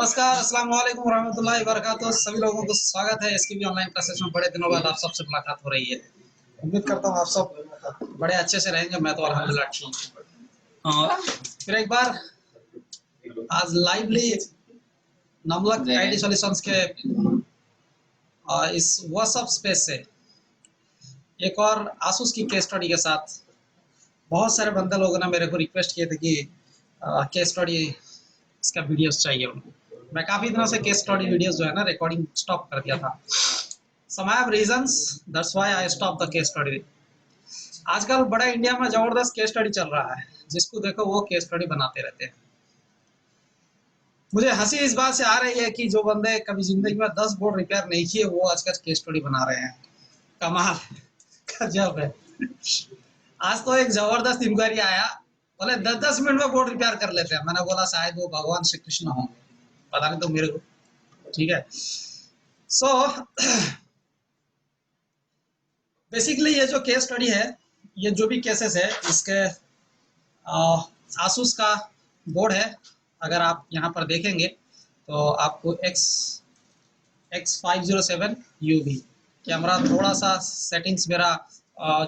नमस्कार, अस्सलाम वालेकुम रहमतुल्लाहि व बरकातुहू। सभी लोगों को स्वागत है इसकी भी ऑनलाइन क्लासेस में। बड़े दिनों बाद आप सबसे मुलाकात हो रही है। उम्मीद करता हूँ आप सब बड़े अच्छे से रहेंगे। मैं तो अल्हम्दुलिल्लाह ठीक हूँ। और फिर एक बार आज लाइवली नमलक आईटी सॉल्यूशंस के इस व्हाट्सएप स्पेस से एक और आसूस की केस स्टडी के साथ बहुत सारे बंदे लोगों ने मेरे को रिक्वेस्ट किए थे कि केस स्टडी इसका वीडियोस चाहिए उनको। मैं काफ़ी दिनों से केस स्टडी वीडियोस जो है ना रिकॉर्डिंग स्टॉप कर दिया था। Some I have reasons, that's why I stop the case study. आजकल बड़ा इंडिया में जबरदस्त केस स्टडी चल रहा है, जिसको देखो वो केस स्टडी बनाते रहते हैं। मुझे हंसी इस बात से आ रही है कि जो बंदे कभी जिंदगी में 10 बोर्ड रिपेयर नहीं किए वो आजकल केस स्टडी बना रहे हैं। कमाल, गजब है। आज तो एक जबरदस्त इंक्वायरी आया, बोले 10-10 मिनट में बोर्ड रिपेयर कर लेते हैं। मैंने बोला शायद वो भगवान श्री कृष्ण होंगे, पता नहीं तो मेरे को। ठीक है, सो बेसिकली ये जो केस स्टडी है, ये जो भी केसेस है इसके आसूस का बोर्ड है। अगर आप यहाँ पर देखेंगे तो आपको X507 UV कैमरा, थोड़ा सा सेटिंग्स मेरा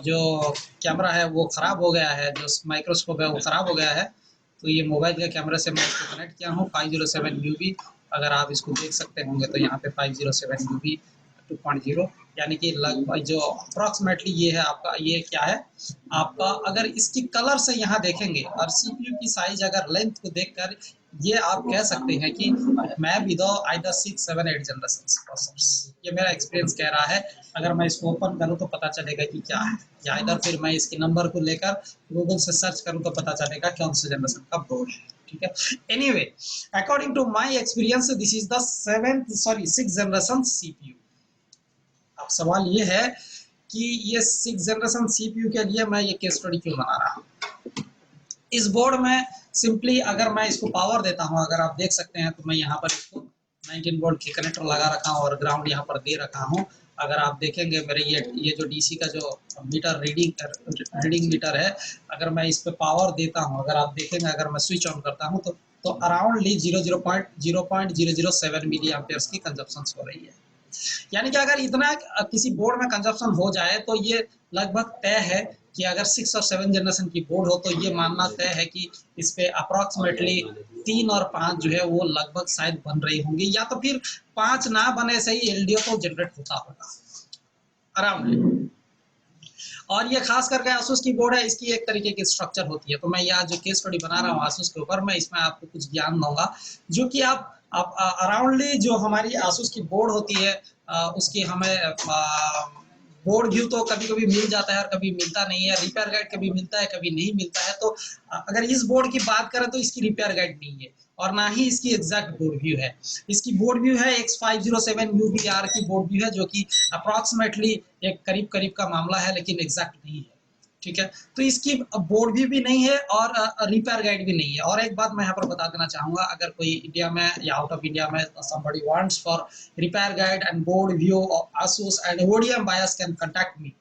जो कैमरा है वो ख़राब हो गया है, जो माइक्रोस्कोप है वो ख़राब हो गया है, तो ये मोबाइल के कैमरे से मैं इसको कनेक्ट किया हूँ 507 UV। अगर आप इसको देख सकते होंगे तो यहाँ पे 507 UV 2.0, यानी कि लगभग जो अप्रॉक्सीमेटली ये है आपका, ये क्या है आपका, अगर इसकी कलर से यहाँ देखेंगे और CPU की साइज अगर लेंथ को देखकर ये आप कह सकते हैं कि मैं विद आइदर 6, 7, 8 जनरेशंस प्रोसेसर्स, ये मेरा एक्सपीरियंस कह रहा है। अगर मैं इसको ओपन करूं तो पता चलेगा कि क्या है, या इधर फिर मैं इसके नंबर को लेकर गूगल से सर्च करूं तो पता चलेगा कौन से जनरेशन का बोर्ड है। ठीक है, anyway according to my experience this is the 6th generation CPU। अब सवाल ये है कि ये 6th जनरेशन CPU के लिए मैं ये केस स्टडी क्यों बना रहा हूँ। इस बोर्ड में सिंपली अगर मैं इसको पावर देता हूँ, अगर आप देख सकते हैं तो मैं यहाँ पर इसको 19 वोल्ट की कनेक्टर लगा रखा हूँ और ग्राउंड यहाँ पर दे रखा हूँ। अगर आप देखेंगे मेरे ये जो डीसी का जो मीटर रीडिंग मीटर है, अगर मैं इस पे पावर देता हूँ, अगर आप देखेंगे, अगर मैं स्विच ऑन करता हूँ तो अराउंडली 0.007 मिली एम्पियर्स की कंजप्शन हो रही है। यानी कि अगर इतना किसी बोर्ड में कंजप्शन हो जाए तो ये लगभग तय है कि अगर 6 और 7 जनरेशन की बोर्ड हो तो ये मानना तय है कि इस पे अप्रॉक्सीमेटली 3 और 5 जो है वो लगभग शायद बन रही होंगी, या तो फिर 5 ना बने से ही एलडीओ तो जनरेट होता होगा अराउंड। और ये खास करके आसूस की बोर्ड है, इसकी एक तरीके की स्ट्रक्चर होती है। तो मैं यहाँ जो केस स्टडी बना रहा हूँ आसूस के ऊपर, मैं इसमें आपको कुछ ज्ञान दूंगा जो कि आप अराउंडली जो हमारी आसूस की बोर्ड होती है उसकी हमें बोर्ड व्यू तो कभी कभी मिल जाता है और कभी मिलता नहीं है, रिपेयर गाइड कभी मिलता है कभी नहीं मिलता है। तो अगर इस बोर्ड की बात करें तो इसकी रिपेयर गाइड नहीं है और ना ही इसकी एग्जैक्ट बोर्ड व्यू है। इसकी बोर्ड व्यू है X507 UVR की बोर्ड व्यू है, जो कि अप्रॉक्सीमेटली एक करीब करीब का मामला है लेकिन एग्जैक्ट नहीं है। ठीक है, तो इसकी बोर्ड व्यू भी नहीं है और रिपेयर गाइड भी नहीं है। और एक बात मैं यहाँ पर बता देना चाहूँगा, अगर कोई इंडिया में या आउट ऑफ इंडिया में somebody wants for repair guide and board view of ASUS and ODM BIOS can contact me,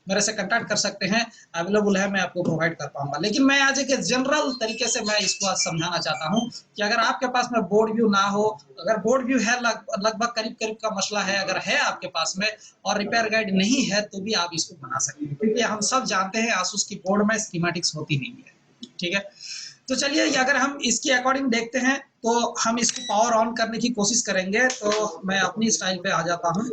मेरे से कंटेक्ट कर सकते हैं, अवेलेबल है, मैं आपको प्रोवाइड कर पाऊंगा। लेकिन मैं आज एक जनरल तरीके से मैं इसको आज समझाना चाहता हूं कि अगर आपके पास में बोर्ड व्यू ना हो, अगर बोर्ड व्यू है लगभग करीब करीब का मसला है, अगर है आपके पास में और रिपेयर गाइड नहीं है तो भी आप इसको बना सकते हैं, क्योंकि हम सब जानते हैं आसूस की बोर्ड में स्कीमेटिक्स होती नहीं है। ठीक है, तो चलिए अगर हम इसके अकॉर्डिंग देखते हैं तो हम इसको पावर ऑन करने की कोशिश करेंगे। तो मैं अपनी स्टाइल पे आ जाता हूँ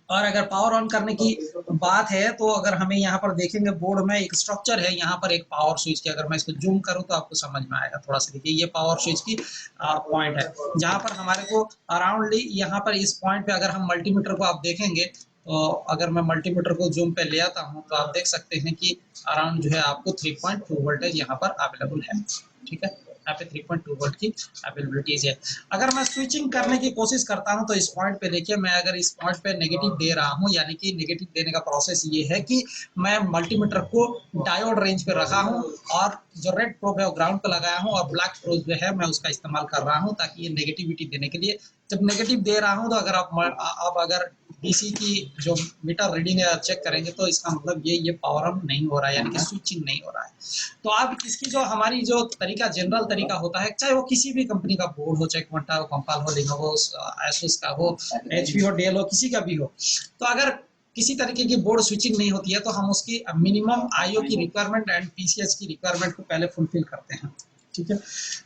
और अगर पावर ऑन करने की बात है तो अगर हमें यहाँ पर देखेंगे बोर्ड में एक स्ट्रक्चर है, यहाँ पर एक पावर स्विच की, अगर मैं इसको जूम करूँ तो आपको समझ में आएगा। थोड़ा सा देखिए, ये पावर स्विच की पॉइंट है जहाँ पर हमारे को अराउंडली यहाँ पर इस पॉइंट पे अगर हम मल्टीमीटर को आप देखेंगे तो अगर मैं मल्टीमीटर को जूम पे ले आता हूँ तो आप देख सकते हैं कि अराउंड जो है आपको 3.2 वोल्टेज यहाँ पर अवेलेबल है। ठीक है, यहाँ पे 3.2 वोल्ट की अवेलेबिलिटीज है। अगर मैं स्विचिंग करने की कोशिश करता हूं तो इस पॉइंट पे देखिए, मैं अगर इस पॉइंट पे नेगेटिव दे रहा हूं, यानी कि नेगेटिव देने का प्रोसेस ये है कि मैं मल्टीमीटर को डायोड रेंज पे रखा हूं और जो रेड प्रोब है वो ग्राउंड पे लगाया हूं और ब्लैक प्रोब जो है मैं उसका इस्तेमाल कर रहा हूं ताकि ये नेगेटिविटी देने के लिए। जब नेगेटिव दे रहा हूं तो अगर आप अगर डीसी की जो मीटर रीडिंग है चेक करेंगे तो इसका मतलब ये पावर ऑन नहीं हो रहा है, यानी कि स्विचिंग नहीं हो रहा है। तो अब इसकी जो हमारी जो तरीका जनरल तरीका होता है, चाहे वो किसी भी कंपनी का बोर्ड हो, चाहे क्वांटा हो, कंपाल हो, लिनोवो, एसुस का हो, एचपी हो, डेल हो, किसी का भी हो, तो अगर किसी तरीके की बोर्ड स्विचिंग नहीं होती है तो हम उसकी मिनिमम आईओ की रिक्वायरमेंट एंड पीसीएच की रिक्वायरमेंट को पहले फुलफिल करते हैं। ठीक है,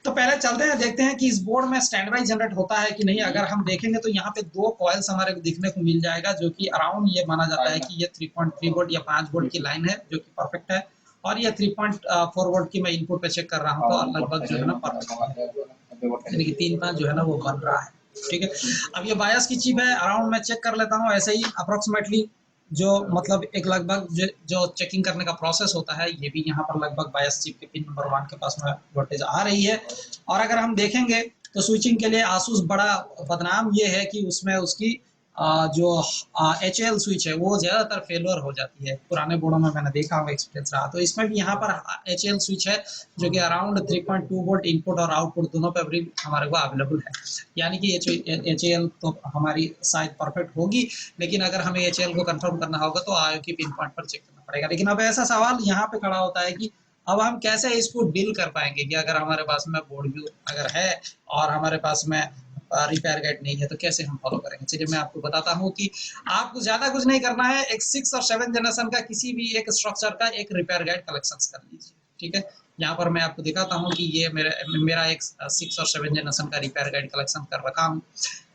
तो पहले चलते हैं, देखते हैं कि इस बोर्ड में स्टैंड बाई जनरेट होता है कि नहीं। अगर हम देखेंगे तो यहाँ पे 2 कॉइल्स हमारे को दिखने को मिल जाएगा, जो कि अराउंड ये माना जाता है कि ये 3.3 वोल्ट या 5 वोल्ट की लाइन है, जो कि परफेक्ट है। और ये 3.4 वोल्ट की मैं इनपुट पे चेक कर रहा हूँ, तो लगभग जो है ना परफेक्ट है, यानी कि 3-5 जो है ना वो बन रहा है। ठीक है, अब ये बायस की चिप है, अराउंड मैं चेक कर लेता हूँ ऐसे ही अप्रोक्सीमेटली, जो मतलब एक लगभग जो चेकिंग करने का प्रोसेस होता है, ये भी यहाँ पर लगभग बायस चिप के पिन नंबर 1 के पास में वोल्टेज आ रही है। और अगर हम देखेंगे तो स्विचिंग के लिए आसूस बड़ा बदनाम ये है कि उसमें उसकी जो एचएल स्विच है वो ज़्यादातर फेलुअर हो जाती है। पुराने बोर्डों में मैंने देखा हुआ एक्सपीरियंस रहा, तो इसमें भी यहाँ पर एचएल स्विच है, जो कि अराउंड 3.2 वोल्ट इनपुट और आउटपुट दोनों पे भी हमारे को अवेलेबल है। यानी कि एचएल तो हमारी शायद परफेक्ट होगी, लेकिन अगर हमें एचएल को कंफर्म करना होगा तो आईओ की पिन पॉइंट पर चेक करना पड़ेगा। लेकिन अब ऐसा सवाल यहाँ पे खड़ा होता है कि अब हम कैसे इसको डील कर पाएंगे कि अगर हमारे पास में बोर्ड व्यू अगर है और हमारे पास में रिपेयर गाइड नहीं है, तो कैसे हम फॉलो करेंगे। चलिए मैं आपको बताता हूँ कि आपको ज्यादा कुछ नहीं करना है, एक 6 और 7 जनरेशन का किसी भी एक स्ट्रक्चर का एक रिपेयर गाइड कलेक्शन कर लीजिए। ठीक है, यहाँ पर मैं आपको दिखाता हूँ कि ये मेरा एक 6 और 7 जनरेशन का रिपेयर गाइड कलेक्शन कर रखा हूँ,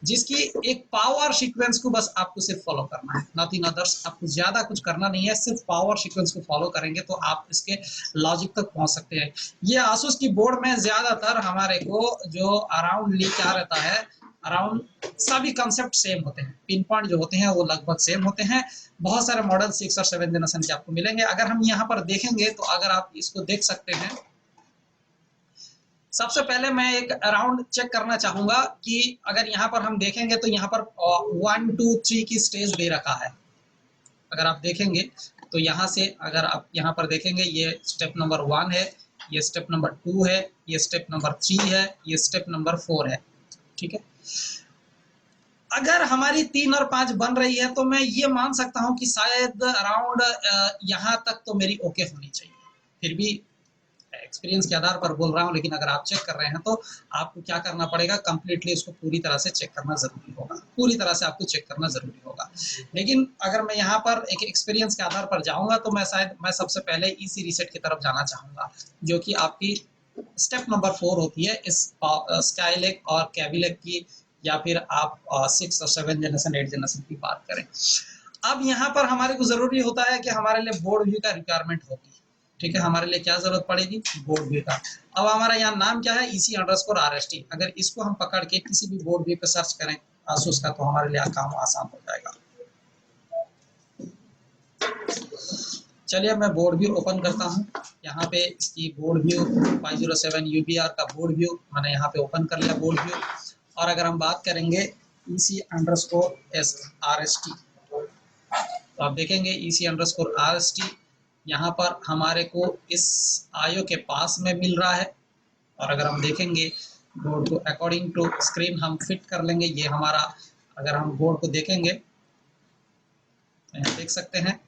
जिसकी एक पावर सीक्वेंस को बस आपको सिर्फ फॉलो करना है, नथिंग अदर्स। आपको ज्यादा कुछ करना नहीं है, सिर्फ पावर सीक्वेंस को फॉलो करेंगे तो आप इसके लॉजिक तक पहुंच सकते हैं। ये आसूस की बोर्ड में ज्यादातर हमारे को जो अराउंडली क्या रहता है, अराउंड सभी कंसेप्ट सेम होते हैं, पिन पॉइंट जो होते हैं वो लगभग सेम होते हैं। बहुत सारे मॉडल 6 और 7 जनरेशन के आपको मिलेंगे। अगर हम यहाँ पर देखेंगे तो अगर आप इसको देख सकते हैं, सबसे पहले मैं एक अराउंड चेक करना चाहूंगा कि अगर यहाँ पर हम देखेंगे तो यहाँ पर 1 2 3 की स्टेज दे रखा है। अगर आप देखेंगे तो यहाँ से अगर आप यहाँ पर देखेंगे, ये स्टेप नंबर 1 है, ये स्टेप नंबर 2 है, ये स्टेप नंबर 3 है, ये स्टेप नंबर 4 है। ठीक है, अगर हमारी 3 और 5 बन रही है तो मैं ये मान सकता हूँ कि शायद अराउंड यहाँ तक तो मेरी ओके होनी चाहिए। फिर भी एक्सपीरियंस के आधार पर बोल रहा हूँ, लेकिन अगर आप चेक कर रहे हैं तो आपको क्या करना पड़ेगा, कंप्लीटली उसको पूरी तरह से चेक करना जरूरी होगा, पूरी तरह से आपको चेक करना जरूरी होगा। लेकिन अगर मैं यहाँ पर एक एक्सपीरियंस के आधार पर जाऊंगा तो मैं सबसे पहले ईसी रीसेट की तरफ जाना चाहूंगा, जो कि आपकी स्टेप नंबर 4 होती है इस स्काईलेक और कैविलेक की, या फिर आप 6 और 7 जनरेशन 8 जनरेशन की बात करें। अब यहाँ पर हमारे को जरूरी होता है कि हमारे लिए बोर्ड व्यू का रिक्वायरमेंट होगी। ठीक है, हमारे लिए क्या जरूरत पड़ेगी, बोर्ड व्यू का। अब हमारा यहाँ नाम क्या है, EC_RST। अगर इसको हम पकड़ के किसी भी बोर्ड व्यू पे सर्च करें आसूस का, तो हमारे लिए काम आसान हो जाएगा। चलिए मैं बोर्ड व्यू ओपन करता हूँ। यहाँ पे इसकी बोर्ड व्यू 507 UBR का बोर्ड व्यू मैंने यहाँ पे ओपन कर लिया बोर्ड व्यू। और अगर हम बात करेंगे EC_RST, तो आप देखेंगे EC_RST यहाँ पर हमारे को इस आईओ के पास में मिल रहा है। और अगर हम देखेंगे बोर्ड को अकॉर्डिंग टू स्क्रीन हम फिट कर लेंगे, ये हमारा, अगर हम बोर्ड को देखेंगे तो यहाँ देख सकते हैं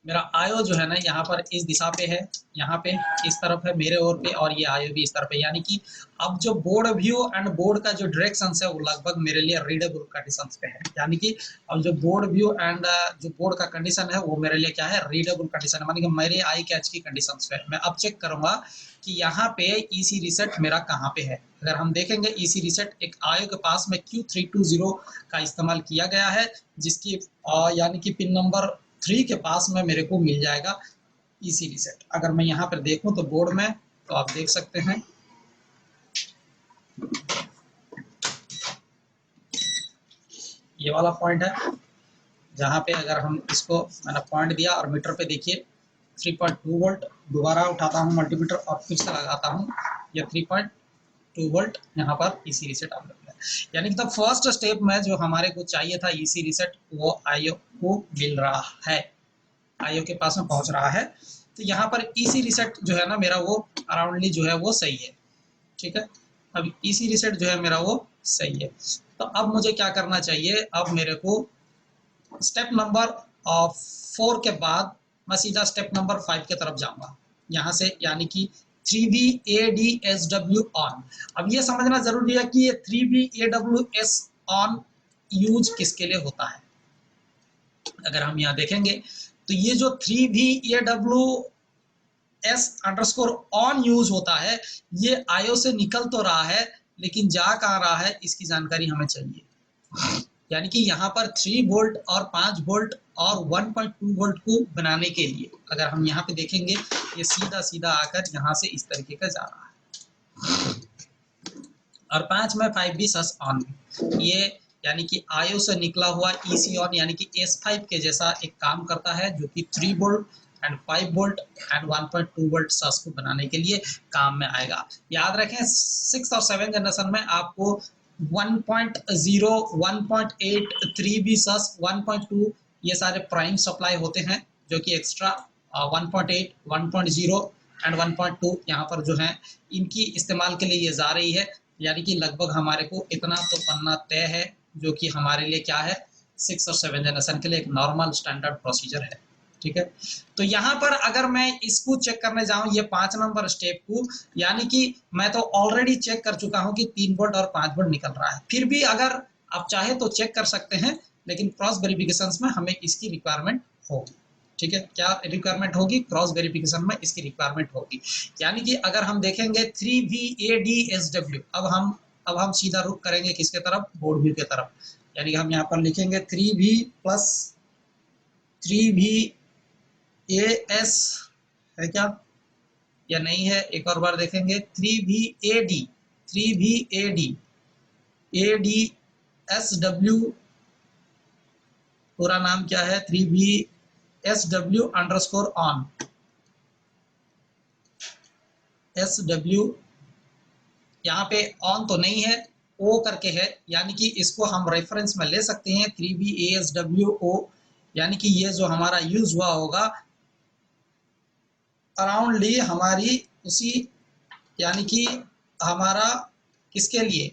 मेरा आईओ जो है ना यहाँ पर इस दिशा पे है, यहाँ पे इस तरफ है मेरे ओर पे, और ये आईओ भी इस तरफ है। यानी कि अब जो बोर्ड व्यू एंड बोर्ड का जो डायरेक्शन है वो लगभग मेरे लिए रीडेबल कंडीशन पे है। यानी कि अब जो बोर्ड व्यू एंड जो बोर्ड का कंडीशन है वो मेरे लिए क्या है, रीडेबल कंडीशन है, मानी कि मेरे आई कैच की कंडीशन पे। मैं अब चेक करूंगा कि यहाँ पे ईसी रीसेट मेरा कहाँ पे है। अगर हम देखेंगे ईसी रीसेट एक आईओ के पास में Q320 का इस्तेमाल किया गया है, जिसकी यानी कि पिन नंबर 3 के पास में मेरे को मिल जाएगा ईसी रीसेट। अगर मैं यहाँ पर देखूं तो बोर्ड में, तो आप देख सकते हैं ये वाला पॉइंट है, जहाँ पे अगर हम इसको मैंने पॉइंट दिया और मीटर पे देखिए 3.2 वोल्ट, दोबारा उठाता हूँ मल्टीमीटर और फिर से लगाता हूँ, ये 3.2 वोल्ट यहाँ पर ईसी रीसेट अवेलेबल है। यानी कि द फर्स्ट स्टेप में जो हमारे को चाहिए था ईसी रीसेट, वो आईओ को मिल रहा है, आईओ के पास में पहुंच रहा है। तो यहाँ पर ईसी रीसेट जो है ना मेरा वो अराउंडली जो है वो सही है। ठीक है, अब ईसी रीसेट जो है मेरा वो सही है। तो अब मुझे क्या करना चाहिए, अब मेरे को स्टेप नंबर 4 के बाद मैं सीधा स्टेप नंबर 5 की तरफ जाऊंगा यहाँ से, यानी कि 3VADSW ऑन। अब ये समझना जरूरी है कि ये 3VAWS ऑन यूज किसके लिए होता है। अगर हम यहाँ देखेंगे तो ये जो 3VAWS अंडरस्कोर ऑन यूज होता है, ये आईओ से निकल तो रहा है लेकिन जा कहाँ रहा है इसकी जानकारी हमें चाहिए। यानी कि यहाँ पर 3 वोल्ट और 5 वोल्ट और 1.2 वोल्ट को बनाने के लिए अगर हम यहाँ पे देखेंगे, ये सीधा सीधा आकर यहाँ से इस तरीके का जा रहा है। और 5 में 5V सस ऑन, ये यानी कि आईओ से निकला हुआ ईसी ऑन यानी कि S5 के जैसा एक काम करता है, जो कि 3 volt and 5 volt and 1.2 volt सस को बनाने के लिए काम में आएगा। याद रखें 6 और 7 जनरेशन में आपको 1.0, 1.8, 3V सस, 1.2 ये सारे प्राइम सप्लाई होते हैं, जो कि एक्स्ट्रा 1.8, 1.0 एंड 1.2 यहाँ पर जो है इनकी इस्तेमाल के लिए ये जा रही है। यानी कि लगभग हमारे को इतना तो बनना तय है, जो कि हमारे लिए क्या है 6 और 7 जनरेशन के लिए एक नॉर्मल स्टैंडर्ड प्रोसीजर है। ठीक है, तो यहाँ पर अगर मैं इसको चेक करने जाऊं ये 5 नंबर स्टेप को, यानी कि मैं तो ऑलरेडी चेक कर चुका हूं कि 3 वोल्ट और 5 वोल्ट निकल रहा है। फिर भी अगर आप चाहे तो चेक कर सकते हैं, लेकिन क्रॉस वेरिफिकेशन में हमें इसकी रिक्वायरमेंट होगी। ठीक है, क्या रिक्वायरमेंट होगी, क्रॉस वेरिफिकेशन में इसकी रिक्वायरमेंट होगी। यानी कि अगर हम देखेंगे 3VADSW, अब हम सीधा रुख करेंगे किसके तरफ, बोर्ड व्यू के तरफ। यानी कि हम यहाँ पर लिखेंगे 3V प्लस 3VAS है क्या या नहीं है, एक और बार देखेंगे 3VAD ADSW पूरा नाम क्या है, 3VSW अंडरस्कोर ऑन SW, यहाँ पे ऑन तो नहीं है, ओ करके है, यानी कि इसको हम रेफरेंस में ले सकते हैं 3VASWO, यानी कि ये जो हमारा यूज हुआ होगा अराउंडली हमारी उसी, यानी कि हमारा किसके लिए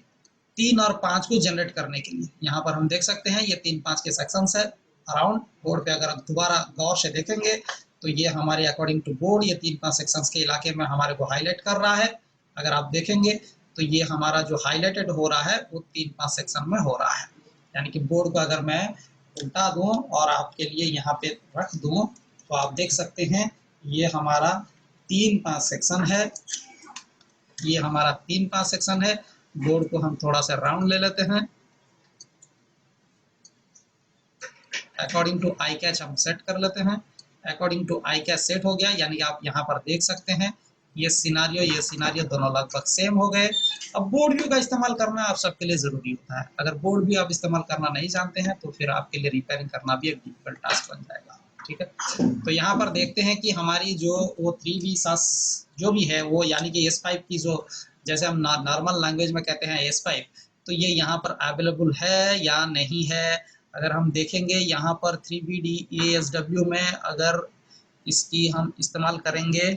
3 और 5 को जनरेट करने के लिए। यहाँ पर हम देख सकते हैं ये 3-5 के सेक्शंस है अराउंड बोर्ड पे। अगर दोबारा गौर से देखेंगे तो ये हमारे अकॉर्डिंग टू बोर्ड ये 3-5 सेक्शंस के इलाके में हमारे को हाईलाइट कर रहा है। अगर आप देखेंगे तो ये हमारा जो हाईलाइटेड हो रहा है वो 3-5 सेक्शन में हो रहा है। यानी कि बोर्ड को अगर मैं उल्टा दूं और आपके लिए यहाँ पे रख दूं तो आप देख सकते हैं ये हमारा 3-5 सेक्शन है, ये हमारा 3-5 सेक्शन है। बोर्ड को हम थोड़ा सा राउंड ले लेते हैं, अकॉर्डिंग टू आई कैच हम सेट कर लेते हैं। According to I catch set हो गया, यानी कि आप यहाँ पर देख सकते हैं ये सिनारियो दोनों लगभग सेम हो गए। अब बोर्ड व्यू का इस्तेमाल करना आप सबके लिए जरूरी होता है। अगर बोर्ड व्यू आप इस्तेमाल करना नहीं जानते हैं तो फिर आपके लिए रिपेयरिंग करना भी एक डिफिकल्ट टास्क बन जाएगा। ठीक है, तो यहाँ पर देखते हैं कि हमारी जो वो 3V सस जो भी है वो, यानी कि S5 की जो, जैसे हम नॉर्मल लैंग्वेज में कहते हैं S5, तो ये यहाँ पर अवेलेबल है या नहीं है। अगर हम देखेंगे यहाँ पर 3VASW में अगर इसकी हम इस्तेमाल करेंगे,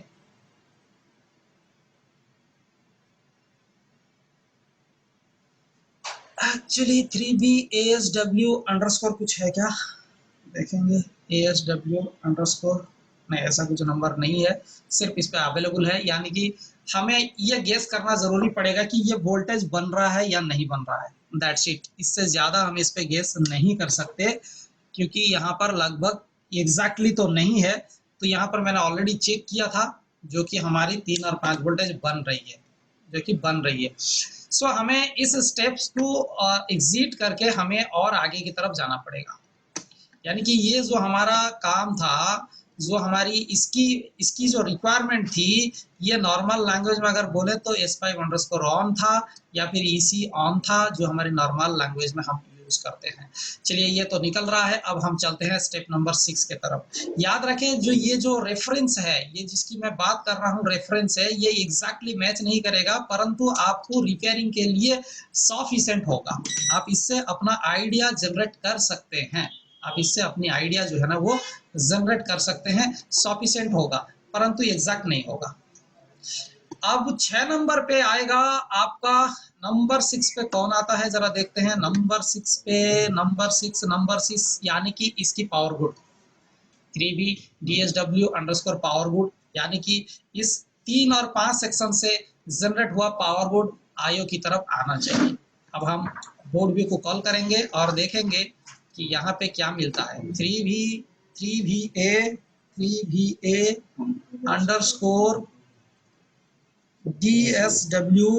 एक्चुअली 3VASW अंडरस्कोर कुछ है क्या, देखेंगे ASW अंडरस्कोर, नहीं ऐसा कुछ नंबर नहीं है, सिर्फ इस पे अवेलेबल है। यानी कि हमें ये गेस करना जरूरी पड़ेगा कि ये वोल्टेज बन रहा है या नहीं बन रहा है, दैट्स इट। इससे ज्यादा हम इस पे गेस नहीं कर सकते, क्योंकि यहाँ पर लगभग एग्जैक्टली तो नहीं है। तो यहाँ पर मैंने ऑलरेडी चेक किया था, जो कि हमारी 3 और 5 वोल्टेज बन रही है, जो कि बन रही है। सो हमें इस स्टेप्स को एग्जिट करके हमें और आगे की तरफ जाना पड़ेगा। यानी कि ये जो हमारा काम था, जो हमारी इसकी जो रिक्वायरमेंट थी, ये नॉर्मल लैंग्वेज में अगर बोले तो S5 अंडरस्कोर ऑन था या फिर EC ऑन था, जो हमारी नॉर्मल लैंग्वेज में हम यूज करते हैं। चलिए ये तो निकल रहा है, अब हम चलते हैं स्टेप नंबर 6 के तरफ। याद रखें जो ये जो रेफरेंस है, ये जिसकी मैं बात कर रहा हूँ रेफरेंस है, ये एग्जैक्टली मैच नहीं करेगा, परंतु आपको रिपेयरिंग के लिए सफिशिएंट होगा। आप इससे अपना आइडिया जनरेट कर सकते हैं, आप इससे अपनी आइडिया जो है ना वो जनरेट कर सकते हैं, सफिशिएंट होगा परंतु एग्जैक्ट नहीं होगा। अब 6 नंबर पे आएगा आपका नंबर 6 पे कौन आता है जरा देखते हैं। नंबर 6 पे नंबर 6 यानी कि इसकी power good 3v DSW underscore power good, यानी कि इस 3 और 5 सेक्शन से जनरेट हुआ पावर गुड आईओ की तरफ आना चाहिए। अब हम बोर्ड व्यू को कॉल करेंगे और देखेंगे कि यहाँ पे क्या मिलता है। 3va अंडरस्कोर DSW,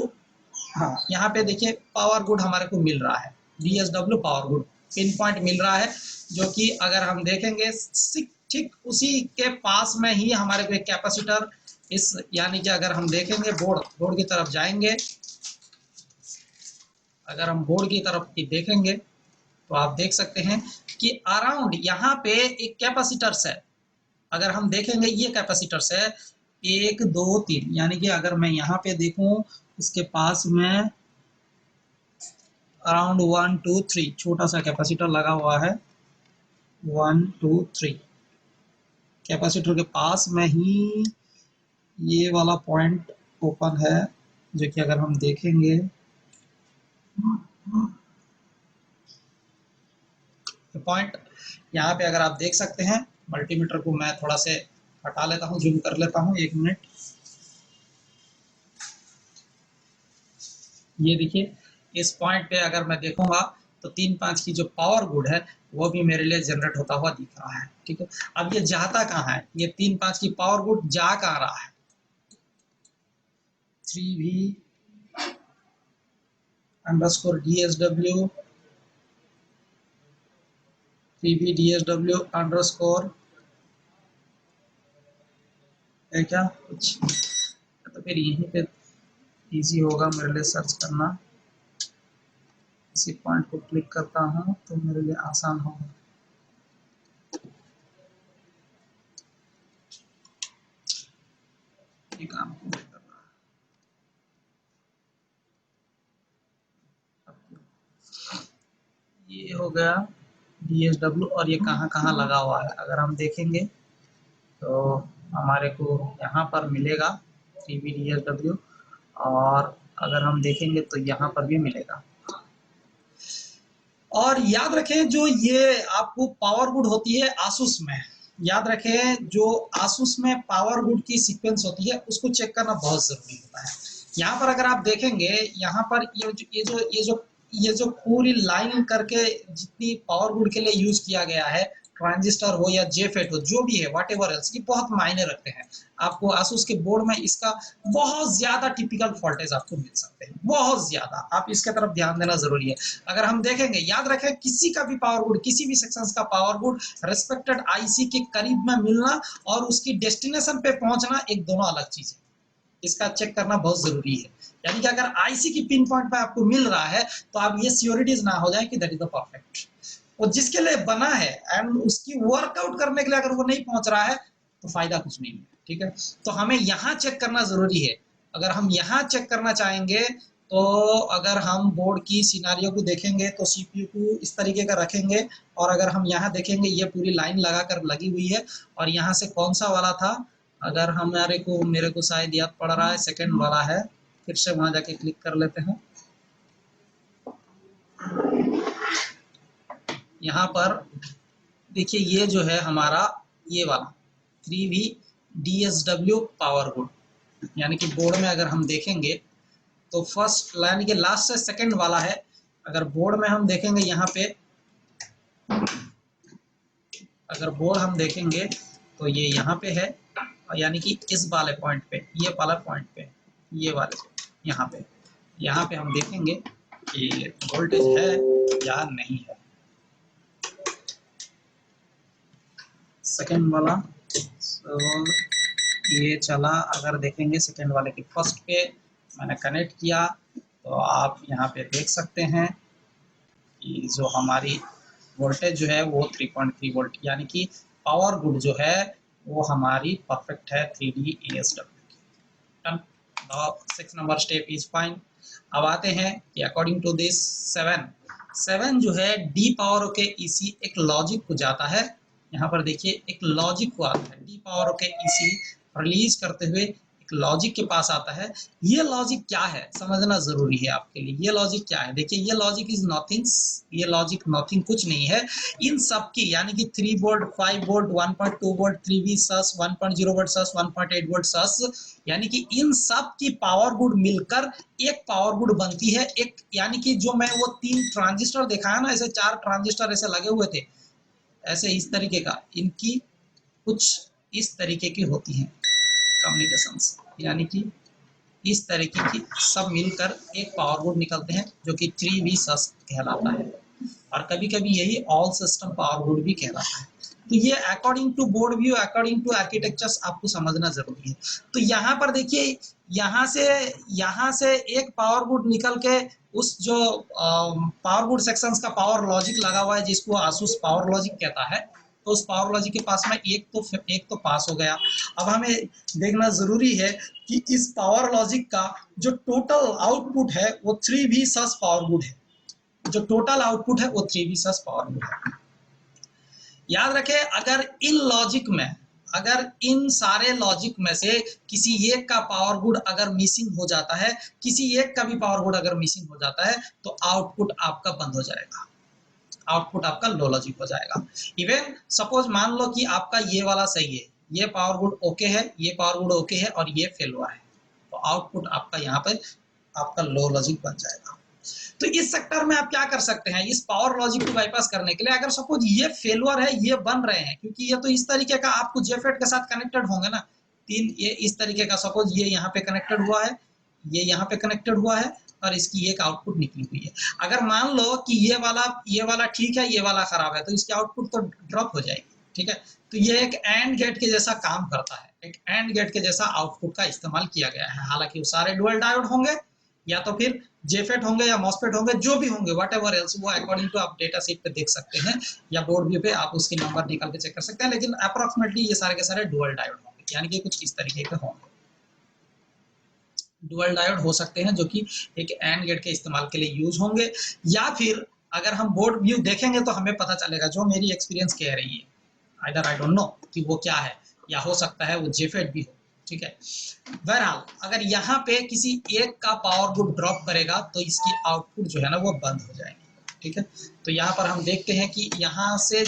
हाँ यहाँ पे देखिए पावर गुड हमारे को मिल रहा है, DSW power good pin point मिल रहा है, जो कि अगर हम देखेंगे ठीक उसी के पास में ही हमारे को एक कैपेसिटर इस, यानी कि अगर हम देखेंगे बोर्ड की तरफ जाएंगे, अगर हम बोर्ड की तरफ देखेंगे तो आप देख सकते हैं कि अराउंड यहाँ पे एक कैपेसिटर्स है। अगर हम देखेंगे ये कैपेसिटर्स है 1 2 3, यानी कि अगर मैं यहाँ पे देखूं इसके पास में अराउंड 1 2 3 छोटा सा कैपेसिटर लगा हुआ है। 1 2 3 कैपेसिटर के पास में ही ये वाला पॉइंट ओपन है, जो कि अगर हम देखेंगे पॉइंट यहाँ पे अगर आप देख सकते हैं, मल्टीमीटर को मैं थोड़ा से हटा लेता हूँ, जूम कर लेता हूँ, 1 मिनट। ये देखिए इस पॉइंट पे अगर मैं देखूंगा तो 3-5 की जो पावर गुड है वो भी मेरे लिए जनरेट होता हुआ दिख रहा है। ठीक है, अब ये जाता कहाँ है, ये 3-5 की पावर गुड जा कहाँ रहा है। 3v underscore DSW 3v DSW underscore है क्या कुछ, तो फिर यहीं पे इजी होगा मेरे लिए सर्च करना। इसी पॉइंट को क्लिक करता हूँ तो मेरे लिए आसान होगा। ये काम कर रहा है, ये हो गया DSW, और ये कहाँ कहाँ लगा हुआ है अगर हम देखेंगे तो हमारे को यहाँ पर मिलेगा 3v DSW, और अगर हम देखेंगे तो यहाँ पर भी मिलेगा। और याद रखें जो ये आपको पावर गुड होती है आसूस में, याद रखें जो आसूस में पावर गुड की सीक्वेंस होती है उसको चेक करना बहुत जरूरी होता है। यहाँ पर अगर आप देखेंगे, यहाँ पर ये जो पूरी लाइन करके जितनी पावर गुड के लिए यूज किया गया है, ट्रांजिस्टर हो या जेफेट हो, जो भी है व्हाट एवर एल्स, ये बहुत मायने रखते हैं। आपको आसूस के बोर्ड में इसका बहुत ज्यादा टिपिकल वोल्टेज आपको मिल सकते हैं, बहुत ज्यादा। आप इसके तरफ ध्यान देना जरूरी है। अगर हम देखेंगे, याद रखें किसी का भी पावर गुड, किसी भी सेक्शन का पावर गुड रिस्पेक्टेड आईसी के करीब में मिलना और उसकी डेस्टिनेशन पे पहुंचना एक दोनों अलग चीज है। इसका चेक करना बहुत जरूरी है। यानी कि अगर आईसी की पिन पॉइंट पे आपको मिल रहा है तो आप ये श्योरिटीज ना हो जाए कि दैट इज द परफेक्ट, वो जिसके लिए बना है एंड उसकी वर्कआउट करने के लिए अगर वो नहीं पहुंच रहा है तो फायदा कुछ नहीं है। ठीक है, तो हमें यहाँ चेक करना जरूरी है। अगर हम यहाँ चेक करना चाहेंगे तो अगर हम बोर्ड की सिनारियो को देखेंगे तो सीपीयू को इस तरीके का रखेंगे, और अगर हम यहाँ देखेंगे ये पूरी लाइन लगा कर लगी हुई है, और यहाँ से कौन सा वाला था, अगर मेरे को शायद याद पड़ रहा है सेकंड वाला है, फिर से वहां जाके क्लिक कर लेते हैं। यहाँ पर देखिए ये जो है हमारा ये वाला 3v DSW पावर गुड, यानी कि बोर्ड में अगर हम देखेंगे तो फर्स्ट यानी कि लास्ट से सेकंड वाला है। अगर बोर्ड में हम देखेंगे यहाँ पे, अगर बोर्ड हम देखेंगे तो ये यहाँ पे है, यानी कि इस वाले पॉइंट पे, ये वाला पॉइंट पे, ये वाले यहाँ पे हम देखेंगे कि वोल्टेज है या नहीं है। सेकंड वाला ये चला, अगर देखेंगे सेकंड वाले की फर्स्ट पे मैंने कनेक्ट किया तो आप यहाँ पे देख सकते हैं कि जो हमारी वोल्टेज जो है वो 3.3 वोल्ट, यानी कि पावर गुड जो है वो हमारी परफेक्ट है 3D ASW की। 6 नंबर स्टेप इज फाइन। अब आते हैं कि अकॉर्डिंग टू दिस 7 जो है डी पावर के इसी एक लॉजिक को जाता है। यहाँ पर देखिए एक लॉजिक को आता है, डी पावर के इसी रिलीज करते हुए एक लॉजिक के पास आता है। ये लॉजिक क्या है समझना जरूरी है आपके लिए। ये लॉजिक क्या है, देखिए ये लॉजिक इज नथिंग, ये लॉजिक नथिंग कुछ नहीं है। इन सब की यानी कि 3 वोल्ट, 5 वोल्ट, 1.2 वोल्ट, 3V सस, 1.0 वोल्ट सस, 1.8 वोल्ट सस, यानी कि इन सब की पावर गुड मिलकर एक पावर गुड बनती है। एक यानी कि जो मैं वो 3 ट्रांजिस्टर दिखाया ना, ऐसे 4 ट्रांजिस्टर ऐसे लगे हुए थे, ऐसे इस तरीके का, इनकी कुछ इस तरीके की होती हैं कम्युनिकेशंस, यानी कि इस तरीके की सब मिलकर एक पावर बोर्ड निकलते हैं जो कि 3V सस कहलाता है, और कभी कभी यही ऑल सिस्टम पावर बोर्ड भी कहलाता है। तो ये according to board view, according to architectures आपको समझना जरूरी है। तो यहाँ पर देखिए, यहाँ से एक पावर बोर्ड निकल के उस जो पावर बोर्ड सेक्शंस का पावर लॉजिक लगा हुआ है जिसको आसूस पावर लॉजिक कहता है, तो उस पावर लॉजिक के पास में एक तो पास हो गया। अब हमें देखना जरूरी है कि इस पावर लॉजिक का जो टोटल आउटपुट है वो 3V सस पावर बोर्ड है। जो टोटल आउटपुट है वो 3V सस पावर बोर्ड है। याद रखें, अगर इन सारे लॉजिक में से किसी एक का पावर गुड अगर मिसिंग हो जाता है, किसी एक का भी पावर गुड अगर मिसिंग हो जाता है, तो आउटपुट आपका बंद हो जाएगा, आउटपुट आपका लो लॉजिक हो जाएगा। इवन सपोज मान लो कि आपका ये वाला सही है, ये पावर गुड ओके है, ये पावर गुड ओके है, और ये फेल हुआ है, तो आउटपुट आपका यहाँ पे आपका लो लॉजिक बन जाएगा। तो इस सेक्टर में आप क्या कर सकते हैं, इस पावर लॉजिक को बाईपास करने के लिए, अगर सपोज ये फेलुअर है, ये बन रहे हैं, क्योंकि ये तो इस तरीके का आपको जेफेट के साथ कनेक्टेड होंगे ना, 3 ये इस तरीके का, सपोज ये यहाँ पे कनेक्टेड हुआ है, ये यहाँ पे कनेक्टेड हुआ है, और इसकी एक आउटपुट निकली हुई है। अगर मान लो कि ये वाला ठीक है, ये वाला खराब है, तो इसकी आउटपुट तो ड्रॉप हो जाएगी, ठीक है। तो ये एक एंड गेट के जैसा काम करता है, एक एंड गेट के जैसा आउटपुट का इस्तेमाल किया गया है। हालांकि वो सारे डुअल डायोड होंगे, या तो फिर जेफेट होंगे, या मॉसफेट होंगे, जो भी होंगे, वट एवर एल्स, वो अकॉर्डिंग टू आप डेटा शीट पे देख सकते हैं, या बोर्ड व्यू पे आप उसके नंबर निकाल के चेक कर सकते हैं। लेकिन अप्रोक्सीमेटली ये सारे के सारे डुअल डायोड होंगे, यानी कि कुछ इस तरीके के होंगे। डुअल डायोड हो सकते हैं जो कि एक एंड गेट के इस्तेमाल के लिए यूज होंगे, या फिर अगर हम बोर्ड व्यू देखेंगे तो हमें पता चलेगा, जो मेरी एक्सपीरियंस कह रही है, आइदर आई डोंट नो कि वो क्या है, या हो सकता है वो जेफेट भी हो, ठीक है। बहरहाल अगर यहाँ पे किसी एक का पावर गुड ड्रॉप करेगा तो इसकी आउटपुट जो है ना वो बंद हो जाएगी, ठीक है। तो यहाँ पर हम देखते हैं कि यहाँ से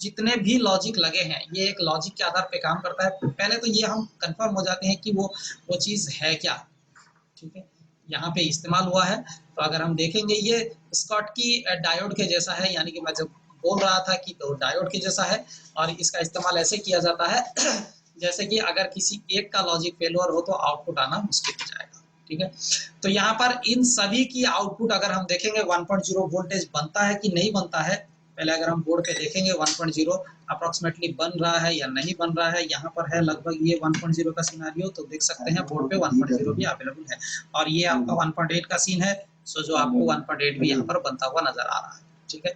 जितने भी लॉजिक लगे हैं, ये एक लॉजिक के आधार पे काम करता है। पहले तो ये हम कंफर्म हो जाते हैं कि वो चीज़ है क्या, ठीक है, यहाँ पे इस्तेमाल हुआ है। तो अगर हम देखेंगे, ये स्कॉटकी डायोड के जैसा है, यानी कि मैं जब बोल रहा था कि तो डायोड के जैसा है, और इसका इस्तेमाल ऐसे किया जाता है जैसे कि अगर किसी एक का लॉजिक फेलियर हो तो आउटपुट आना मुश्किल हो जाएगा, ठीक है। तो यहाँ पर इन सभी की आउटपुट अगर हम देखेंगे 1.0 वोल्टेज बनता है कि नहीं बनता है, पहले अगर हम बोर्ड पे देखेंगे 1.0 अप्रोक्सीमेटली बन रहा है या नहीं बन रहा है। यहाँ पर है लगभग ये 1.0 का सिनेरियो, तो देख सकते हैं बोर्ड पे 1.0 भी अवेलेबल है, और ये आपका 1.8 का सीन है। सो जो आपको 1.8 भी यहाँ पर बनता हुआ नजर आ रहा है, ठीक है।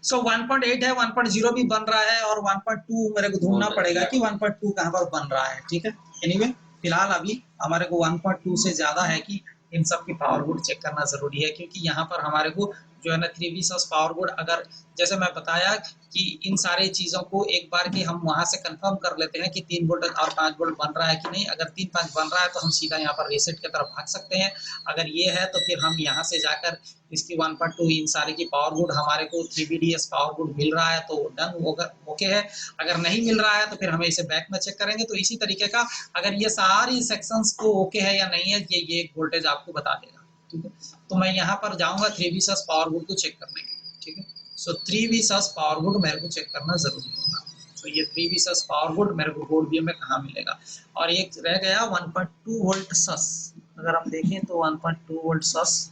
सो 1.8 है, 1.0 भी बन रहा है, और 1.2 मेरे को ढूंढना पड़ेगा कि 1.2 कहाँ पर बन रहा है, ठीक है। एनीवे फिलहाल अभी हमारे को 1.2 से ज़्यादा है कि इन सब की पावर बोर्ड चेक करना ज़रूरी है, क्योंकि यहाँ पर हमारे को जो है ना 3V सस पावर बोर्ड, अगर जैसे मैं बताया कि इन सारी चीज़ों को एक बार कि हम वहाँ से कंफर्म कर लेते हैं कि 3 वोल्ट और 5 वोल्ट बन रहा है कि नहीं। अगर 3-5 बन रहा है तो हम सीधा यहाँ पर रीसेट की तरफ भाग सकते हैं। अगर ये है तो फिर हम यहाँ से जाकर इसकी 1.2 इन सारे की पावर गुड हमारे को 3VDS पावर गुड मिल रहा है तो डन ओके है। अगर नहीं मिल रहा है तो फिर हमें इसे बैक में चेक करेंगे। तो इसी तरीके का अगर ये सारी सेक्शंस को ओके है या नहीं है, ये एक वोल्टेज आपको बता देगा, ठीक है। तो मैं यहाँ पर जाऊँगा 3V सस पावर गुड को चेक करने के लिए, ठीक है। सो 3V सस पावर गुड मेरे को चेक करना जरूरी होगा। तो ये 3V सस पावर गुड मेरे को बोर्ड व्यू में कहाँ मिलेगा। और एक रह गया 1.2 वोल्ट सस। अगर हम देखें तो 1.2 वोल्ट सस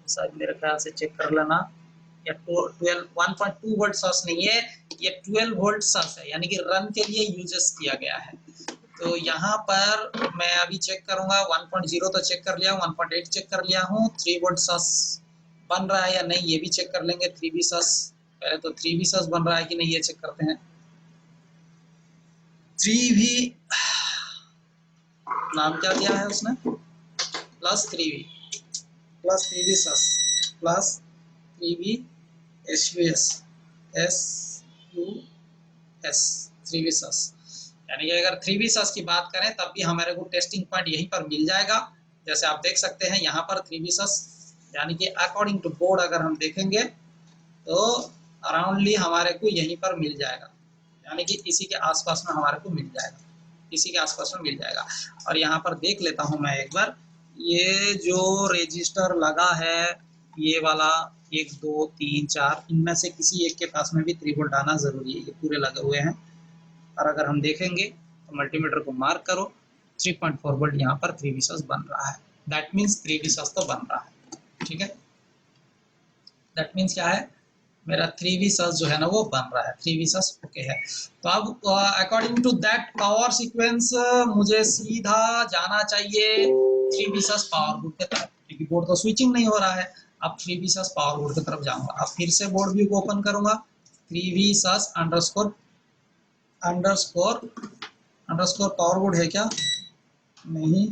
शायद मेरे ख्याल से चेक कर लेना, या 1.2 वोल्ट सस नहीं है, ये 12 वोल्ट सस है, यानी कि रन के लिए यूजेस किया गया है। तो यहाँ पर मैं अभी चेक करूंगा, 1.0 तो चेक कर लिया, 1.8 चेक कर लिया हूँ, 3 वोल्ट सस बन रहा है या नहीं ये भी चेक कर लेंगे। 3V सस, पहले तो 3V सस बन रहा है कि नहीं ये चेक करते हैं। 3V नाम क्या दिया है उसने, प्लस 3V सस प्लस 3V SUS 3V सस, 3V सस, यानी कि अगर 3V सस की बात करें तब भी हमारे को टेस्टिंग पॉइंट यहीं पर मिल जाएगा। जैसे आप देख सकते हैं यहाँ पर 3V सस, यानी कि अकॉर्डिंग टू बोर्ड अगर हम देखेंगे तो अराउंडली हमारे को यहीं पर मिल जाएगा, यानी कि इसी के आसपास में हमारे को मिल जाएगा, इसी के आसपास में मिल जाएगा। और यहाँ पर देख लेता हूँ मैं एक बार, ये जो रजिस्टर लगा है ये वाला 1 2 3 4, इनमें से किसी एक के पास में भी 3 वोल्ट आना जरूरी है, ये पूरे लगे हुए हैं। और अगर हम देखेंगे तो मल्टीमीटर को मार्क करो, 3.4 वोल्ट यहाँ पर 3V सस बन रहा है। दैट मीन्स 3V सस तो बन रहा है, ठीक है। दैट मीन्स क्या है, मेरा 3V सस जो है ना वो बन रहा है, 3V सस ओके है। तो अब according to that power sequence मुझे सीधा जाना चाहिए 3V सस पावर बोर्ड की तरफ, क्योंकि बोर्ड तो स्विचिंग नहीं हो रहा है। अब 3V सस पावर बोर्ड की तरफ जाऊंगा। अब फिर से बोर्ड व्यू को ओपन करूंगा, 3V सस underscore underscore underscore power board है क्या, नहीं,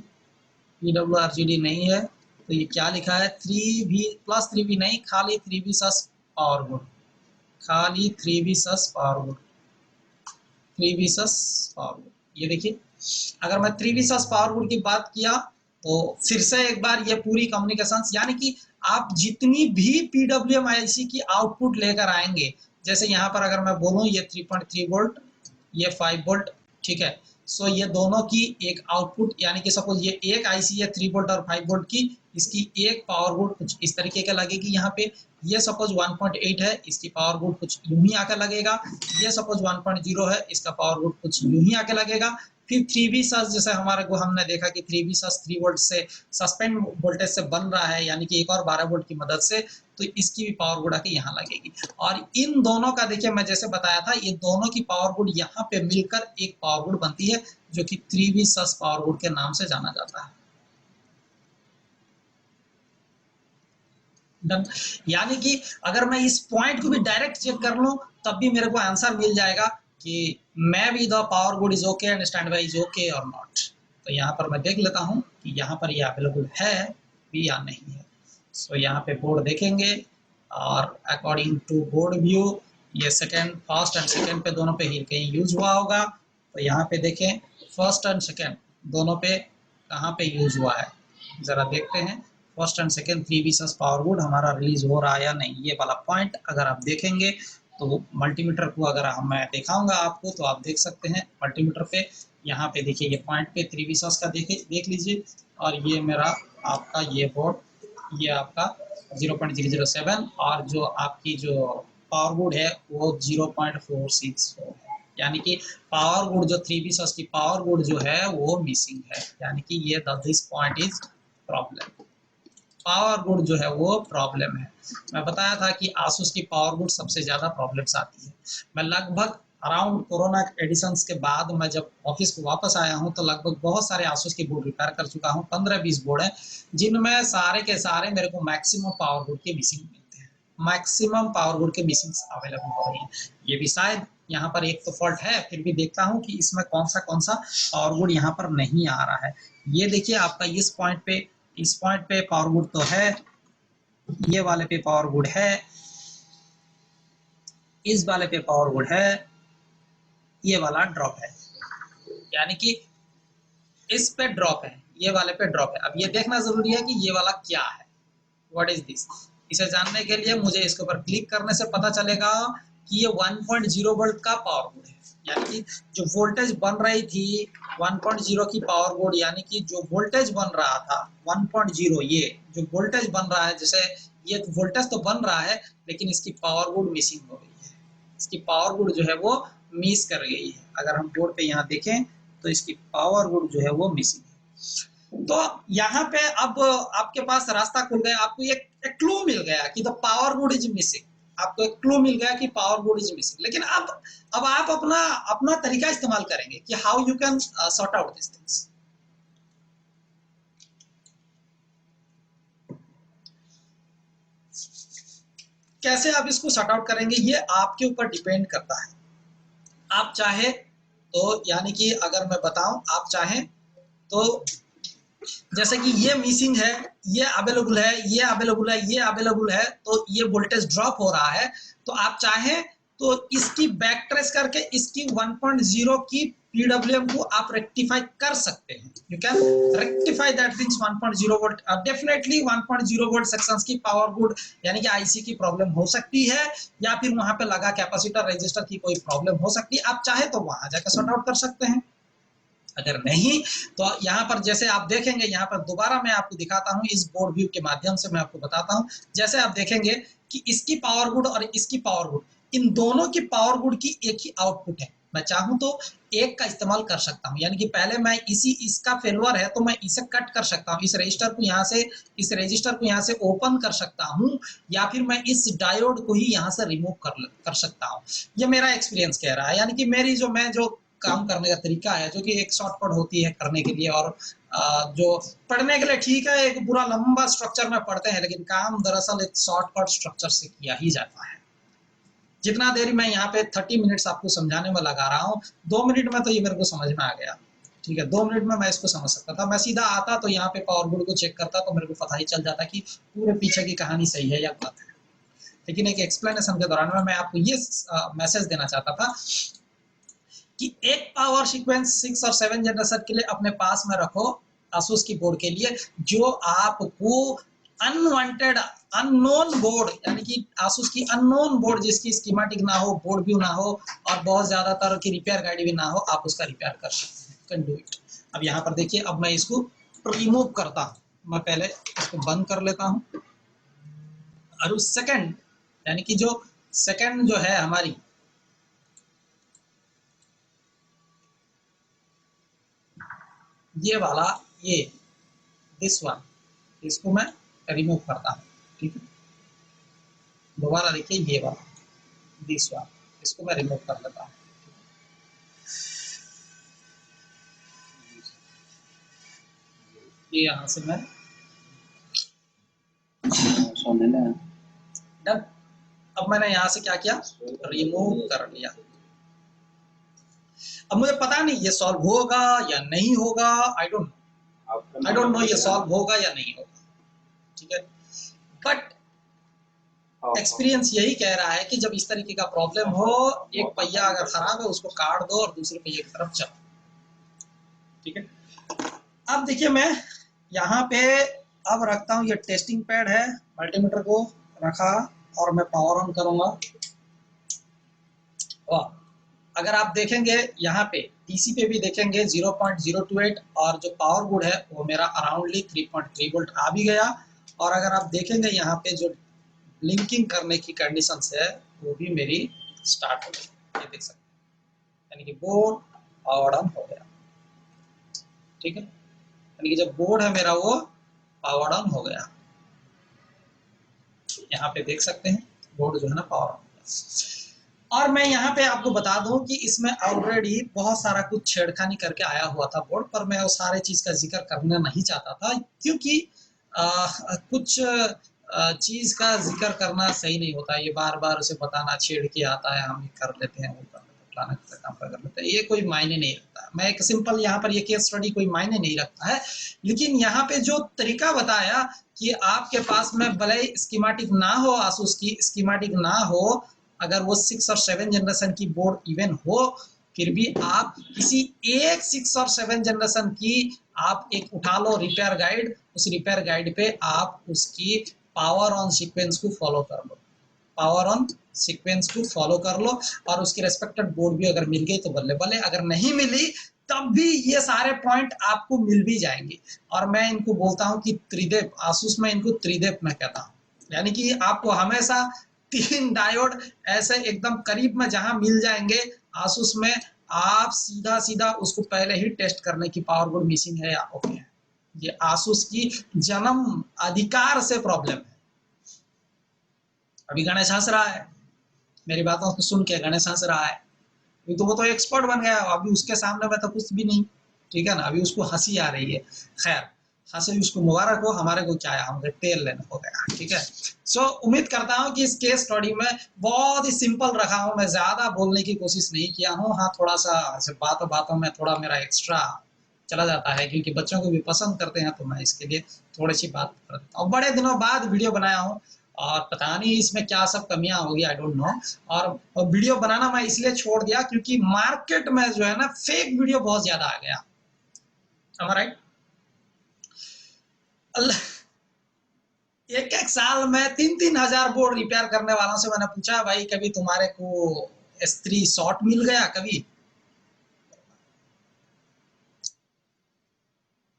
PWRGD नहीं है, तो ये क्या लिखा है, 3V प्लस 3V नहीं, खाली 3V सस पावर बोर्ड, खाली 3V सस पावर बोर्ड, 3V सस पावर बोर्ड। ये देखिए, अगर मैं 3V सस पावर बोर्ड की बात किया तो फिर से एक बार ये पूरी कम्युनिकेशंस, यानी कि आप जितनी भी PWM IC की आउटपुट लेकर आएंगे, जैसे यहाँ पर अगर मैं बोलूँ ये 3.3 वोल्ट, ये 5 वोल्ट, ठीक है। सो ये दोनों की एक आउटपुट, यानी कि सपोज ये एक आईसी है 3 वोल्ट और 5 वोल्ट की, इसकी एक पावर बोर्ड कुछ इस तरीके का लगेगी यहाँ पे। ये सपोज 1.8 है, इसकी पावर बोर्ड कुछ यूं ही आके लगेगा। ये सपोज 1.0 है, इसका पावर बोर्ड कुछ यूं ही आके लगेगा। फिर 3V सस, जैसे हमारे को हमने देखा कि 3V सस 3 वोल्ट से सस्पेंड वोल्टेज से बन रहा है, यानी कि एक और 12 वोल्ट की मदद से, तो इसकी भी पावर बोर्ड आके यहाँ लगेगी। और इन दोनों का देखिए, मैं जैसे बताया था, ये दोनों की पावर बोर्ड यहाँ पे मिलकर एक पावर बोर्ड बनती है, जो कि 3V सस पावर बोर्ड के नाम से जाना जाता है। डन। यानी कि अगर मैं इस पॉइंट को भी डायरेक्ट चेक कर लूं तब भी मेरे को आंसर मिल जाएगा कि may be the power board is okay and stand by is okay और नॉट। तो यहाँ पर मैं देख लेता हूँ कि यहाँ पर ये अवेलेबल है भी या नहीं है। सो यहाँ पे बोर्ड देखेंगे और अकॉर्डिंग टू बोर्ड व्यू ये सेकेंड, फर्स्ट एंड सेकेंड पे दोनों पे ही कहीं यूज हुआ होगा। तो यहाँ पे देखें फर्स्ट एंड सेकेंड दोनों पे कहाँ पे यूज हुआ है, ज़रा देखते हैं। First and second 3V sauce power board हमारा रिलीज हो रहा है या नहीं, ये वाला पॉइंट अगर आप देखेंगे तो मल्टीमीटर को अगर मैं दिखाऊंगा आपको तो आप देख सकते हैं मल्टीमीटर पे, यहाँ पे देखिए ये पॉइंट पे 3V सस का देख लीजिए। और ये मेरा आपका ये बोर्ड, ये आपका 0.007 और जो आपकी जो पावर बोर्ड है वो 0.464 है। यानी कि पावर बोर्ड जो 3V सस की पावर बोर्ड जो है वो मिसिंग है, यानी कि ये this point is problem. Power board जो है वो प्रॉब्लम है। मैं बताया था कि आसूस की पावर बोर्ड सबसे ज़्यादा प्रॉब्लम्स आती है। मैं लगभग अराउंड कोरोना एडिशंस के बाद मैं जब ऑफिस को वापस आया हूं तो लगभग बहुत सारे आसूस की बोर्ड रिपेयर कर चुका हूं, 15-20 बोर्ड हैं, जिनमें सारे के सारे मेरे को मैक्सिमम पावर बोर्ड के मिसिंग मिलते हैं, मैक्सिमम पावर बोर्ड के मिसिंग अवेलेबल हो रही हैं। ये भी शायद यहाँ पर एक तो फॉल्ट है, फिर भी देखता हूँ कि इसमें कौन सा पावर बोर्ड यहाँ पर नहीं आ रहा है। ये देखिए आपका इस पॉइंट पे पावर बोर्ड तो है, ये वाले पे पावर बोर्ड है, इस वाले पे पावर बोर्ड है, ये वाला ड्रॉप है, यानी कि इस पे ड्रॉप है, ये वाले पे ड्रॉप है। अब ये देखना जरूरी है कि ये वाला क्या है, व्हाट इज दिस। इसे जानने के लिए मुझे इसके ऊपर क्लिक करने से पता चलेगा कि ये 1.0 वोल्ट का पावर बोर्ड है, यानी कि जो वोल्टेज बन रही थी 1.0 की पावर बोर्ड, यानी कि जो वोल्टेज बन रहा था 1.0, ये जो वोल्टेज बन रहा है, जैसे ये वोल्टेज तो बन रहा है लेकिन इसकी पावर बोर्ड मिसिंग हो गई है, इसकी पावर बोर्ड जो है वो मिस कर गई है। अगर हम बोर्ड पे यहाँ देखें तो इसकी पावर बोर्ड जो है वो मिसिंग है। तो यहाँ पे अब आपके पास रास्ता खुल गया, आपको एक क्लू मिल गया कि the power board is missing, आपको एक क्लू मिल गया कि पावर बोर्ड इज मिसिंग। लेकिन अब आप अपना तरीका इस्तेमाल करेंगे कि how you can sort out this things. कैसे आप इसको सॉर्ट आउट करेंगे ये आपके ऊपर डिपेंड करता है। आप चाहे तो, यानी कि अगर मैं बताऊं, आप चाहें तो जैसे कि ये मिसिंग है, ये अवेलेबल है, ये अवेलेबल है, ये अवेलेबल है, तो ये वोल्टेज ड्रॉप हो रहा है। तो आप चाहें तो इसकी बैक ट्रेस करके इसकी 1.0 की पीडब्ल्यूएम को आप रेक्टिफाई कर सकते हैं। You can rectify that things 1.0 volt. Definitely 1.0 volt sections की पावर गुड यानी कि आईसी की प्रॉब्लम हो सकती है, या फिर वहां पे लगा कैपेसिटर रजिस्टर की कोई प्रॉब्लम हो सकती है। आप चाहे तो वहां जाकर सॉर्ट आउट कर सकते हैं। अगर नहीं तो यहाँ पर जैसे आप देखेंगे, यहाँ पर दोबारा मैं आपको दिखाता हूँ, इस बोर्ड व्यू के माध्यम से मैं आपको बताता हूँ। जैसे आप देखेंगे कि इसकी पावर गुड और इसकी पावर गुड, इन दोनों की पावर गुड की एक ही आउटपुट है। मैं चाहूं तो एक का इस्तेमाल कर सकता हूं, यानी कि पहले मैं इसका फेलवर है तो मैं इसे कट कर सकता हूं, इस रजिस्टर को यहाँ से, इस रजिस्टर को यहाँ से ओपन कर सकता हूं, या फिर मैं इस डायोड को ही यहाँ से रिमूव कर सकता हूं। ये मेरा एक्सपीरियंस कह रहा है, यानी कि मेरी जो काम करने का तरीका है, जो कि एक शॉर्टकट होती है करने के लिए, और जो पढ़ने के लिए ठीक है, एक पूरा लंबा स्ट्रक्चर में पढ़ते हैं, लेकिन काम दरअसल एक शॉर्टकट स्ट्रक्चर से किया ही जाता है। जितना देरी मैं यहाँ पे 30 मिनट्स आपको समझाने में लगा रहा हूँ, 2 मिनट में तो ये मेरे को समझ में आ गया। ठीक है, 2 मिनट में मैं इसको समझ सकता था। मैं सीधा आता तो यहाँ पे पावर गुड को चेक करता तो मेरे को पता ही चल जाता कि पूरे पीछे की कहानी सही है या गलत है। लेकिन एक एक्सप्लेनेशन के दौरान में मैं आपको ये मैसेज देना चाहता था कि एक पावर सीक्वेंस 6 और 7 जनरेशन के लिए अपने पास में रखो आसूस की बोर्ड के लिए, जो आपको अनवांटेड अननोन बोर्ड, यानी कि आसूस की अननोन बोर्ड जिसकी स्कीमेटिक ना हो, बोर्ड व्यू ना हो, और बहुत ज्यादातर की रिपेयर गाइड भी ना हो, आप उसका रिपेयर कर सकते हैं। Can do it. अब यहाँ पर देखिए, अब मैं इसको रिमूव करता हूँ। मैं पहले इसको बंद कर लेता हूँ, और उस सेकंड, यानी कि जो सेकंड जो है हमारी, ये वाला, ये दिस वन, इसको मैं रिमूव करता हूँ। ठीक है, दोबारा देखिए, ये वाला दिस वन, इसको मैं रिमूव कर लेता हूँ। ये यहाँ से मैं डन। अब मैंने यहाँ से क्या किया, रिमूव कर लिया। अब मुझे पता नहीं ये सॉल्व होगा या नहीं होगा, आई डोंट नो ये सॉल्व होगा या नहीं होगा। ठीक है, बट एक्सपीरियंस यही कह रहा है कि जब इस तरीके का प्रॉब्लम हो, एक पहिया अगर खराब है उसको काट दो और दूसरे पहिए की तरफ चलो। ठीक है, अब देखिए, मैं यहाँ पे अब रखता हूँ, ये टेस्टिंग पैड है, मल्टीमीटर को रखा और मैं पावर ऑन करूंगा। वाह, अगर आप देखेंगे यहाँ पे डीसी पे भी देखेंगे 0.028, और जो पावर गुड है वो मेरा अराउंडली 3.3 वोल्ट आ भी गया। और अगर आप देखेंगे यहाँ पे जो लिंकिंग करने की कंडीशंस है वो भी मेरी स्टार्ट हो गई, ये देख सकते हैं, यानी कि बोर्ड पावर ऑन हो गया। ठीक है, यानी कि जब बोर्ड है मेरा वो पावर ऑन हो गया, यहाँ पे देख सकते हैं बोर्ड जो है ना पावर ऑन हो गया। और मैं यहाँ पे आपको बता दूं कि इसमें ऑलरेडी बहुत सारा कुछ छेड़खानी करके आया हुआ था बोर्ड पर, मैं उस सारे चीज का जिक्र करना नहीं चाहता था, क्योंकि कुछ चीज का जिक्र करना सही नहीं होता। ये बार बार उसे बताना, छेड़ के आता है, हम कर लेते हैं, वो कर लेते हैं, फलाना काम कर लेते हैं, ये कोई मायने नहीं रखता। मैं एक सिंपल यहाँ पर ये केस स्टडी कोई मायने नहीं रखता है, लेकिन यहाँ पे जो तरीका बताया कि आपके पास में भले स्कीमेटिक ना हो, आसूस की स्कीमेटिक ना हो, अगर वो 6 और 7 जनरेशन की बोर्ड इवन हो, फिर भी आप किसी एक 6 और 7 जनरेशन की आप एक उठा लो रिपेयर गाइड, उस रिपेयर गाइड पे आप उसकी पावर ऑन सीक्वेंस को फॉलो कर लो, पावर ऑन सीक्वेंस को फॉलो कर लो, और उसकी रेस्पेक्टेड बोर्ड भी अगर मिल गई तो बल्ले बल्ले, अगर नहीं मिली तब भी ये सारे पॉइंट आपको मिल भी जाएंगे। और मैं इनको बोलता हूँ कि त्रिदेव, आसूस में इनको त्रिदेव मैं कहता हूँ, यानी कि आपको हमेशा 3 डायोड ऐसे एकदम करीब में जहां मिल जाएंगे आसूस में, आप सीधा सीधा उसको पहले ही टेस्ट करने की पावर गुड मिसिंग है या ओके है। ये आसूस की जन्म अधिकार से प्रॉब्लम है। अभी गणेश हंस रहा है, मेरी बातों को सुन के गणेश हंस रहा है, तो वो तो एक्सपर्ट बन गया, अभी उसके सामने में तो कुछ भी नहीं। ठीक है ना, अभी उसको हंसी आ रही है। खैर, हंसी उसको मुबारक हो, हमारे को क्या है, हमें तेल लेना हो गया। ठीक है, सो उम्मीद करता हूँ कि इस केस स्टडी में बहुत ही सिंपल रखा हूँ, मैं ज्यादा बोलने की कोशिश नहीं किया हूँ। हाँ, थोड़ा सा बातों बातों में थोड़ा मेरा एक्स्ट्रा चला जाता है, क्योंकि बच्चों को भी पसंद करते हैं, तो मैं इसके लिए थोड़ी सी बात कर देता हूँ। बड़े दिनों बाद वीडियो बनाया हूँ, और पता नहीं इसमें क्या सब कमियां होगी, आई डोंट नो। और वीडियो बनाना मैं इसलिए छोड़ दिया क्योंकि मार्केट में जो है ना फेक वीडियो बहुत ज्यादा आ गया। राइट। एक एक साल में 3-3 हजार बोर्ड रिपेयर करने वालों से मैंने पूछा, भाई कभी तुम्हारे को S3 शॉर्ट मिल गया कभी?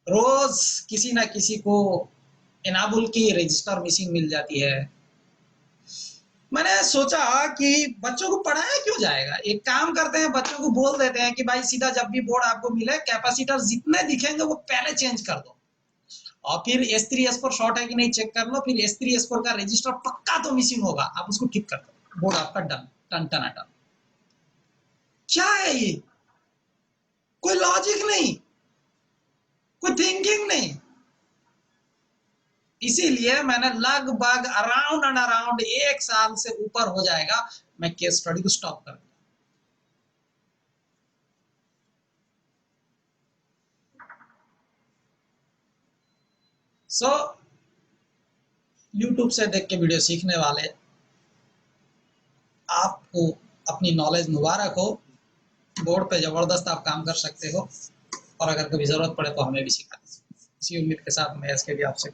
रोज किसी ना किसी को इनाबुल की रजिस्टर मिसिंग मिल जाती है। मैंने सोचा कि बच्चों को पढ़ाया क्यों जाएगा, एक काम करते हैं बच्चों को बोल देते हैं कि भाई सीधा जब भी बोर्ड आपको मिले कैपेसिटर जितने दिखेंगे वो पहले चेंज कर दो, और फिर S3 S4 शॉर्ट है कि नहीं चेक कर लो, फिर S3 S4 का रजिस्टर पक्का तो मिसिंग होगा, आप उसको ठीक कर दो, बोर्ड आपका डन, टन टन टन। क्या है ये? कोई लॉजिक नहीं, कोई थिंकिंग नहीं। इसीलिए मैंने लगभग अराउंड एंड अराउंड 1 साल से ऊपर हो जाएगा मैं केस स्टडी को स्टॉप कर दिया। सो यूट्यूब से देख के वीडियो सीखने वाले आपको अपनी नॉलेज मुबारक हो, बोर्ड पे जबरदस्त आप काम कर सकते हो, और अगर कभी जरूरत पड़े तो हमें भी सिखा दीजिए। इसी उम्मीद के साथ मैं इसके भी आपसे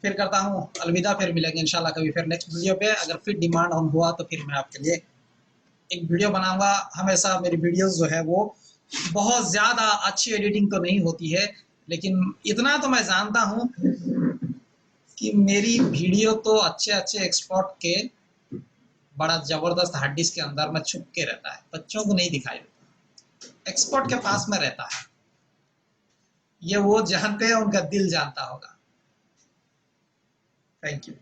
फिर करता हूँ अलविदा। फिर मिलेंगे इंशाल्लाह कभी फिर नेक्स्ट वीडियो पे। अगर फिर डिमांड ऑन हुआ तो फिर मैं आपके लिए एक वीडियो बनाऊंगा। हमेशा मेरी वीडियोस जो है वो बहुत ज़्यादा अच्छी एडिटिंग तो नहीं होती है, लेकिन इतना तो मैं जानता हूँ कि मेरी वीडियो तो अच्छे अच्छे एक्सपर्ट के बड़ा ज़बरदस्त हार्ड डिस्क के अंदर में छुप के रहता है, बच्चों को नहीं दिखाई देता, एक्सपर्ट के पास में रहता है। ये वो जानते हैं, उनका दिल जानता होगा। Thank you.